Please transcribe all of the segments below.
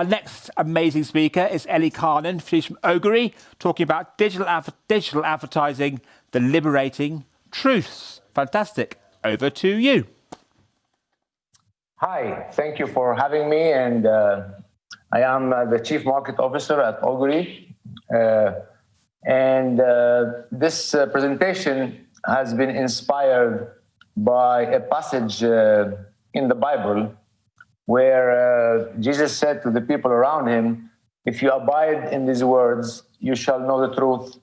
Our next amazing speaker is Elie Kanaan. She's from Ogury, talking about digital advertising, the liberating truths. Fantastic. Over to you. Hi, thank you for having me. And I am the Chief Market Officer at Ogury. This presentation has been inspired by a passage in the Bible where Jesus said to the people around him, if you abide in these words, you shall know the truth,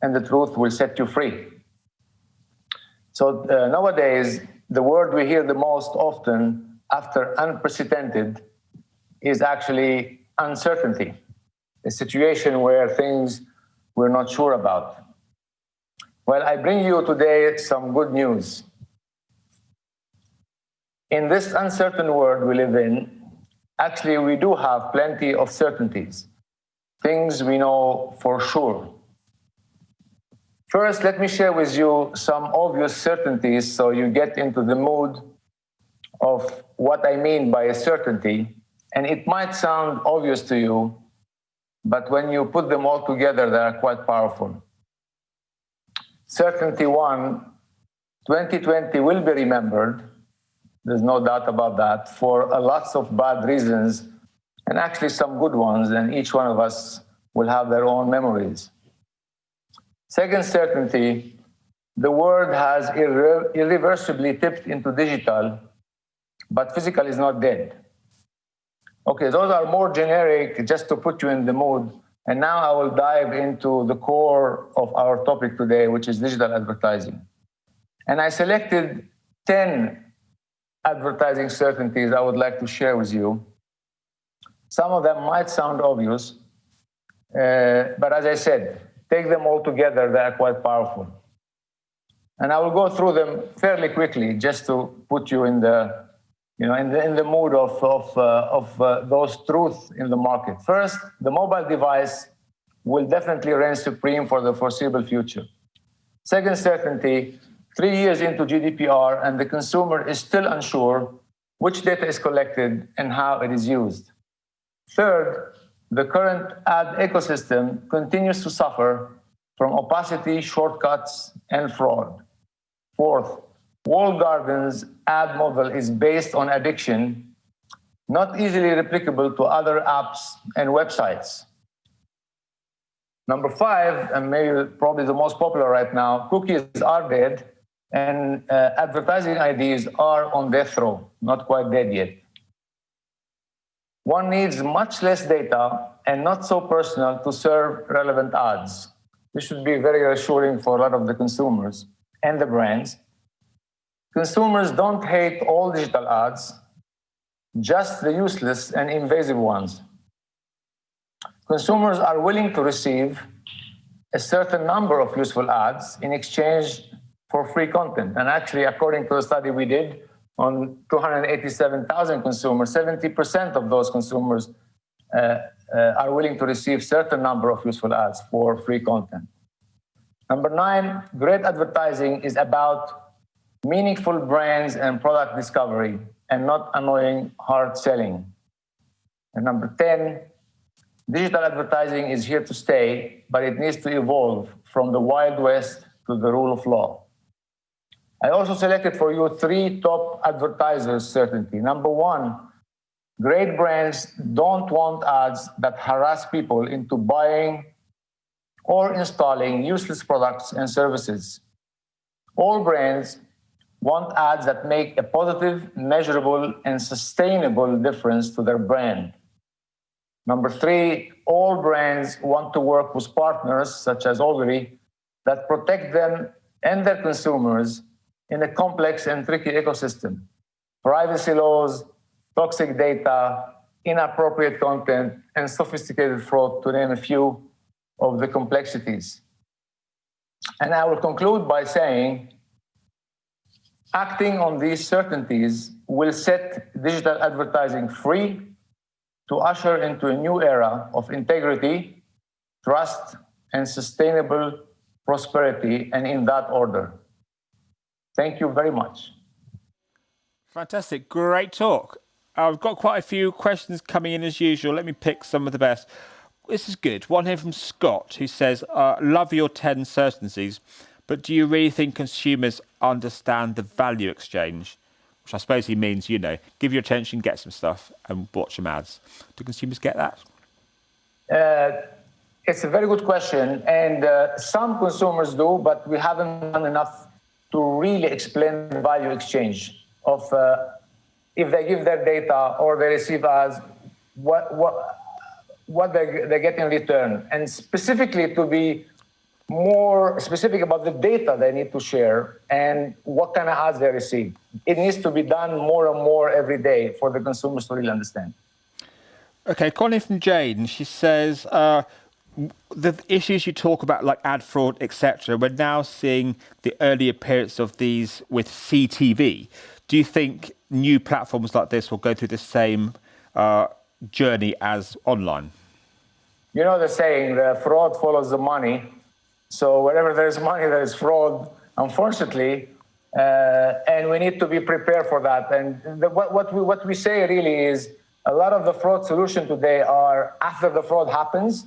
and the truth will set you free. So nowadays, the word we hear the most often after unprecedented is actually uncertainty, a situation where things we're not sure about. Well, I bring you today some good news. In this uncertain world we live in, actually we do have plenty of certainties, things we know for sure. First, let me share with you some obvious certainties so you get into the mood of what I mean by a certainty. And it might sound obvious to you, but when you put them all together, they are quite powerful. Certainty one, 2020 will be remembered. There's no doubt about that, for lots of bad reasons, and actually some good ones, and each one of us will have their own memories. Second certainty, the world has irreversibly tipped into digital, but physical is not dead. Okay, those are more generic, just to put you in the mood, and now I will dive into the core of our topic today, which is digital advertising. And I selected 10 advertising certainties I would like to share with you. Some of them might sound obvious, but as I said, take them all together, they are quite powerful. And I will go through them fairly quickly just to put you in the, in the mood of those truths in the market. First, the mobile device will definitely reign supreme for the foreseeable future. Second certainty, 3 years into GDPR and the consumer is still unsure which data is collected and how it is used. Third, the current ad ecosystem continues to suffer from opacity, shortcuts, and fraud. Fourth, walled gardens ad model is based on addiction, not easily replicable to other apps and websites. Number 5, and maybe probably the most popular right now, cookies are dead, and advertising IDs are on death row, not quite dead yet. One needs much less data and not so personal to serve relevant ads. This should be very reassuring for a lot of the consumers and the brands. Consumers don't hate all digital ads, just the useless and invasive ones. Consumers are willing to receive a certain number of useful ads in exchange for free content. And actually, according to a study we did on 287,000 consumers, 70% of those consumers are willing to receive certain number of useful ads for free content. Number 9, great advertising is about meaningful brands and product discovery and not annoying hard selling. And number 10, digital advertising is here to stay, but it needs to evolve from the Wild West to the rule of law. I also selected for you 3 top advertisers' certainty. Number 1, great brands don't want ads that harass people into buying or installing useless products and services. All brands want ads that make a positive, measurable, and sustainable difference to their brand. Number 3, all brands want to work with partners, such as Ogury, that protect them and their consumers in a complex and tricky ecosystem. Privacy laws, toxic data, inappropriate content, and sophisticated fraud, to name a few of the complexities. And I will conclude by saying, acting on these certainties will set digital advertising free to usher into a new era of integrity, trust, and sustainable prosperity, and in that order. Thank you very much. Fantastic. Great talk. I've got quite a few questions coming in as usual. Let me pick some of the best. This is good. One here from Scott who says, love your 10 certainties, but do you really think consumers understand the value exchange? Which I suppose he means, give your attention, get some stuff and watch some ads. Do consumers get that? It's a very good question. And some consumers do, but we haven't done enough to really explain the value exchange of if they give their data or they receive ads, what they get in return. And specifically to be more specific about the data they need to share and what kind of ads they receive. It needs to be done more and more every day for the consumers to really understand. Okay, calling from Jane, she says, the issues you talk about, like ad fraud, etc., we're now seeing the early appearance of these with CTV. Do you think new platforms like this will go through the same journey as online? You know the saying, the fraud follows the money. So wherever there's money, there's fraud, unfortunately. And we need to be prepared for that. And what we say really is a lot of the fraud solution today are after the fraud happens.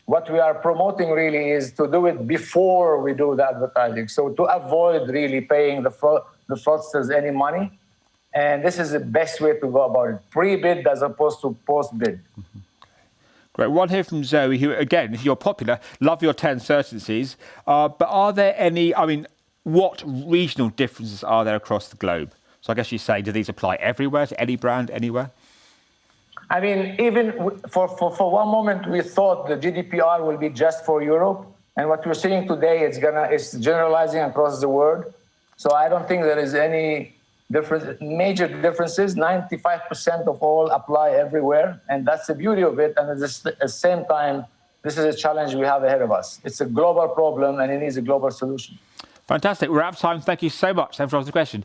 What we are promoting really is to do it before we do the advertising. So to avoid really paying the fraudsters any money. And this is the best way to go about it. Pre-bid as opposed to post-bid. Mm-hmm. Great. One here from Zoe, who, again, you're popular, love your 10 certainties. But are there any, what regional differences are there across the globe? So I guess you say, do these apply everywhere, to any brand, anywhere? Even for one moment, we thought the GDPR will be just for Europe. And what we're seeing today, it's generalizing across the world. So I don't think there is any major differences. 95% of all apply everywhere. And that's the beauty of it. And at the same time, this is a challenge we have ahead of us. It's a global problem and it needs a global solution. Fantastic. We're out of time. Thank you so much. Thanks for answering the question.